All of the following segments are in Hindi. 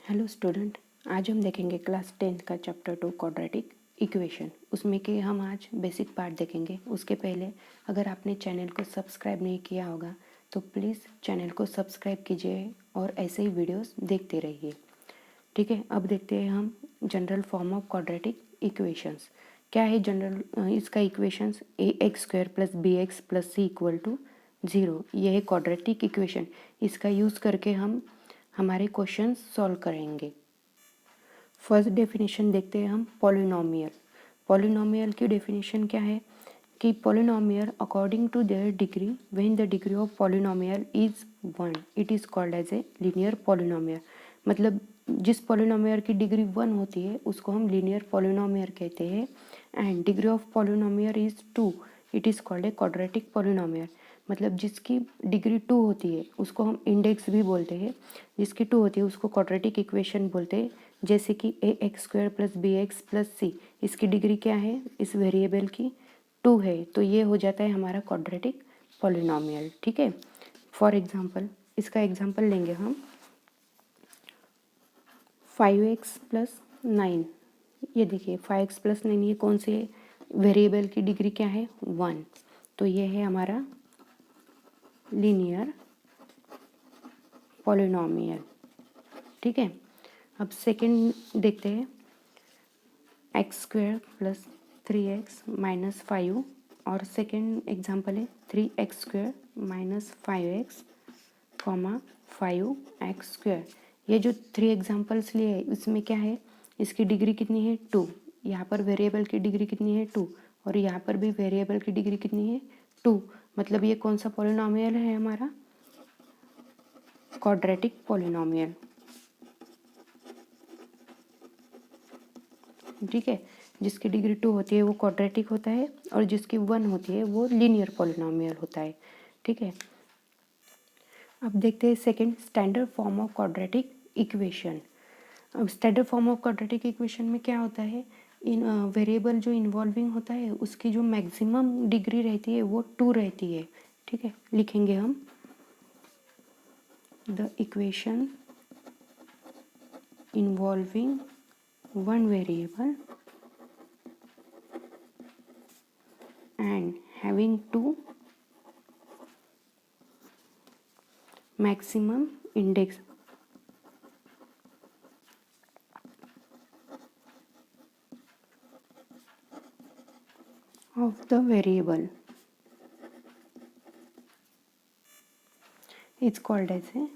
हेलो स्टूडेंट, आज हम देखेंगे क्लास 10th का चैप्टर 2 क्वाड्रेटिक इक्वेशन। उसमें के हम आज बेसिक पार्ट देखेंगे। उसके पहले अगर आपने चैनल को सब्सक्राइब नहीं किया होगा तो प्लीज़ चैनल को सब्सक्राइब कीजिए और ऐसे ही वीडियोस देखते रहिए। ठीक है, अब देखते हैं हम general form of quadratic equations. क्या है जनरल इसका इक्वेशंस? ax² + bx + c = 0। ये है क्वाड्रेटिक इक्वेशन। इसका यूज़ करके हम हमारे क्वेश्चन सॉल्व करेंगे। फर्स्ट डेफिनेशन देखते हैं हम, पॉलिनोमियल। पॉलिनोमियल की डेफिनेशन क्या है कि polynomial according to their degree, when the degree of polynomial is 1 it is called as a linear polynomial. मतलब जिस पॉलिनोमियल की डिग्री 1 होती है उसको हम लीनियर पॉलिनोमियल कहते हैं। And degree of polynomial is 2 it is called a quadratic polynomial. मतलब जिसकी डिग्री 2 होती है उसको हम इंडेक्स भी बोलते हैं, जिसकी 2 होती है उसको क्वाड्रेटिक इक्वेशन बोलते हैं। जैसे कि ax² + bx + c, इसकी डिग्री क्या है? इस वेरिएबल की 2 है, तो ये हो जाता है हमारा क्वाड्रेटिक पॉलिनोमियल। ठीक है, फॉर एग्जांपल इसका एग्जांपल लेंगे हम 5x + 9। ये देखिए 5x + 9 ये कौन से वेरिएबल की डिग्री क्या है? 1। तो ये है हमारा लीनियर पॉलिनोमियल। ठीक है, अब सेकंड देखते हैं, x² + 3x - 5। और सेकंड एग्जांपल है 3x² - 5x, 5x²। ये जो 3 एग्जांपल्स लिए हैं इसमें क्या है? इसकी डिग्री कितनी है? 2। यहाँ पर वेरिएबल की डिग्री कितनी है? 2। और यहाँ पर भी वेरिएबल की डिग्री कितनी है? 2। मतलब ये कौन सा पॉलिनोमियल है हमारा? Quadratic polynomial. ठीक है, जिसकी डिग्री 2 होती है वो क्वाड्रेटिक होता है और जिसकी 1 होती है वो लीनियर पॉलिनोमियल होता है। ठीक है, अब देखते हैं second, standard form of quadratic equation. अब standard form of quadratic equation में क्या होता है? इन वेरिएबल जो इन्वॉल्विंग होता है उसकी जो मैक्सिमम डिग्री रहती है वो 2 रहती है। ठीक है, लिखेंगे हम the equation involving one variable and having 2 maximum index of the variable is called as a,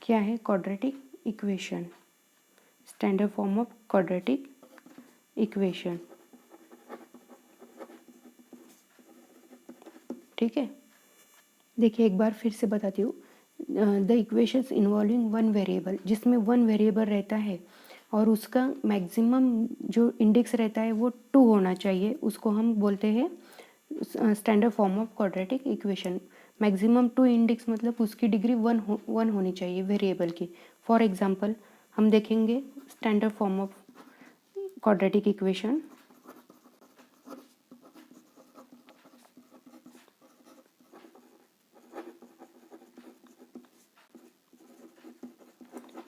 क्या है? Quadratic equation. Standard form of quadratic equation. ठीक है, देखिए एक बार फिर से बताती हूँ, the equations involving one variable, जिसमें वन वेरिएबल रहता है और उसका मैक्सिमम जो इंडेक्स रहता है वो 2 होना चाहिए, उसको हम बोलते हैं standard form of quadratic equation. Maximum 2 index मतलब उसकी डिग्री 1 होनी चाहिए वेरिएबल की। फॉर एग्जांपल हम देखेंगे standard form of quadratic equation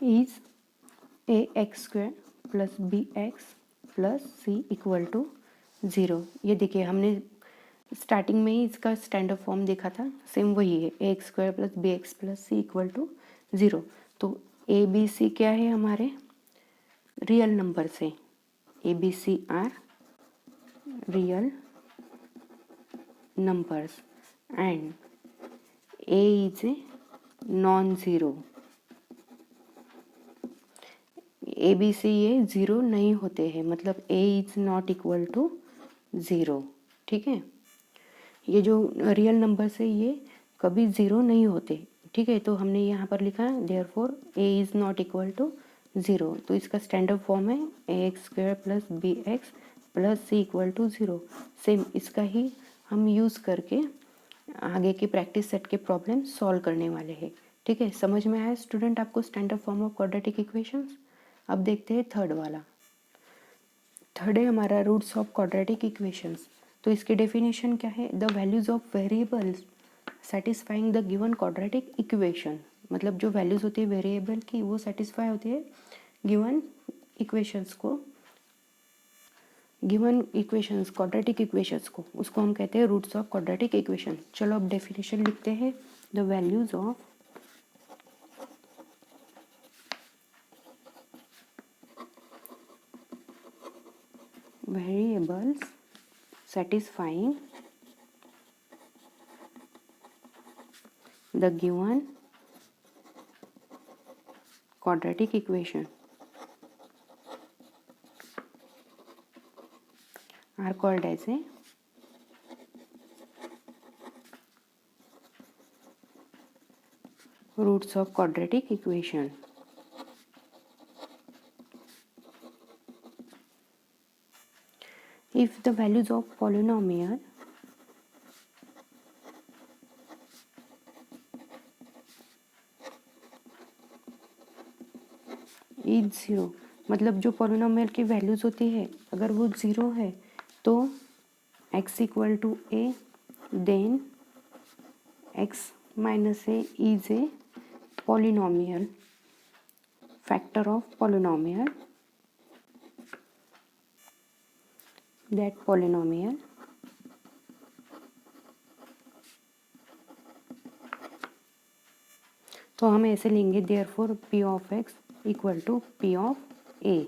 is ax² + bx + c = 0। ये देखिए हमने स्टार्टिंग में ही इसका स्टैंडर्ड फॉर्म देखा था, सेम वही है, ax² + bx + c = 0। तो a b c क्या है? हमारे रियल नंबर से, a b c are real numbers and a is a non-zero। A B C ये ज़ीरो नहीं होते हैं, मतलब a is not equal to 0। ठीक है, ये जो रियल नंबर्स है ये कभी 0 नहीं होते। ठीक है, तो हमने यहाँ पर लिखा therefore a is not equal to 0। तो इसका स्टैंडर्ड फॉर्म है ax² + bx + c = 0। सेम इसका ही हम यूज़ करके आगे की प्रैक्टिस सेट के प्रॉब्लम सॉल्व करने वाले हैं। ठीक है, समझ में आया स्टूडेंट आपको standard form of quadratic equations? अब देखते हैं थर्ड वाला। थर्ड है हमारा रूट्स ऑफ क्वाड्रेटिक इक्वेशंस। तो इसकी डेफिनेशन क्या है? The values of variables satisfying the given quadratic equation, मतलब जो वैल्यूज़ होती है वेरिएबल की वो सेटिस्फाई होती है गिवन इक्वेशंस को, गिवन इक्वेशंस क्वाड्रेटिक इक्वेशंस को, उसको हम कहते हैं रूट्स ऑफ क्वाड्रेटिक इक्वेशन। चलो अब डेफिनेशन लिखते हैं। The values of variables satisfying the given quadratic equation are called as a roots of quadratic equation. If the values of polynomial is zero, मतलब जो पॉलिनोमियल की वैल्यूज़ होती है अगर वो ज़ीरो है तो x equal to a, then x minus a is a polynomial, factor of polynomial, that polynomial तो हम ऐसे लेंगे therefore p of x equal to p of a,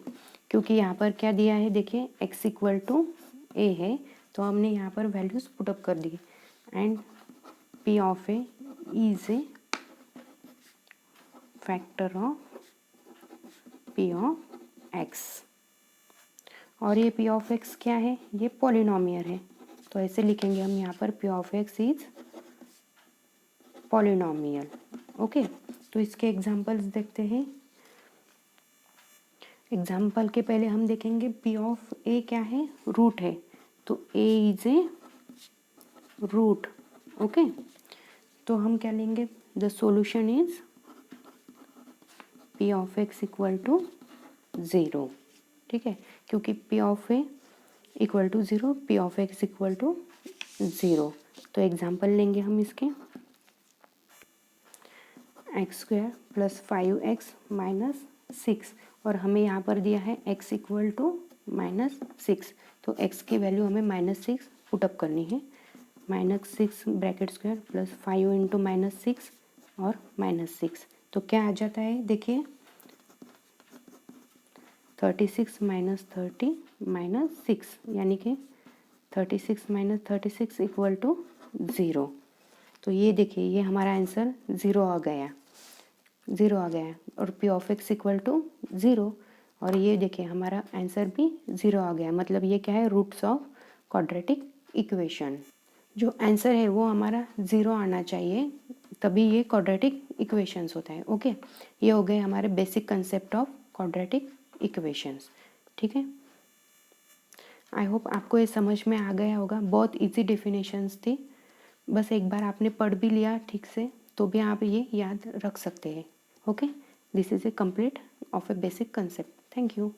क्योंकि यहाँ पर क्या दिया है देखिए x इक्वल टू ए है तो हमने यहाँ पर वैल्यूज पुटअप कर दी and p of a is a factor of p of x, और ये p ऑफ x क्या है, ये पॉलिनोमियल है तो ऐसे लिखेंगे हम यहाँ पर p of x is polynomial. Okay, तो इसके एग्जांपल्स देखते हैं। एग्जाम्पल के पहले हम देखेंगे p ऑफ a क्या है, रूट है तो a is a root. Okay, तो हम क्या लेंगे, the solution is p of x equal to zero. ठीक है, क्योंकि p of a equal to zero, p of x equal to zero. तो एग्जाम्पल लेंगे हम इसके, x square plus 5x minus 6, और हमें यहाँ पर दिया है x इक्वल टू -6, तो x की वैल्यू हमें -6 पुटअप करनी है। -6 ब्रैकेट स्क्वायर प्लस 5 इंटू -6 और -6, तो क्या आ जाता है देखिए 36 माइनस 30 माइनस 6, यानी कि 36 माइनस 36 इक्वल टू ज़ीरो। तो ये देखिए ये हमारा आंसर ज़ीरो आ गया, ज़ीरो आ गया, और p of x equal to zero, और ये देखिए हमारा आंसर भी ज़ीरो आ गया, मतलब ये क्या है, रूट्स ऑफ क्वाड्रेटिक इक्वेशन। जो आंसर है वो हमारा ज़ीरो आना चाहिए, तभी ये क्वाड्रेटिक इक्वेशंस होता है। ओके, ये हो गए हमारे basic concept of quadratic equations. ठीक है, आई होप आपको ये समझ में आ गया होगा, बहुत इजी डेफिनेशंस थी, बस एक बार आपने पढ़ भी लिया ठीक से तो भी आप ये याद रख सकते हैं। Okay, this is a complete of A basic concept. Thank you.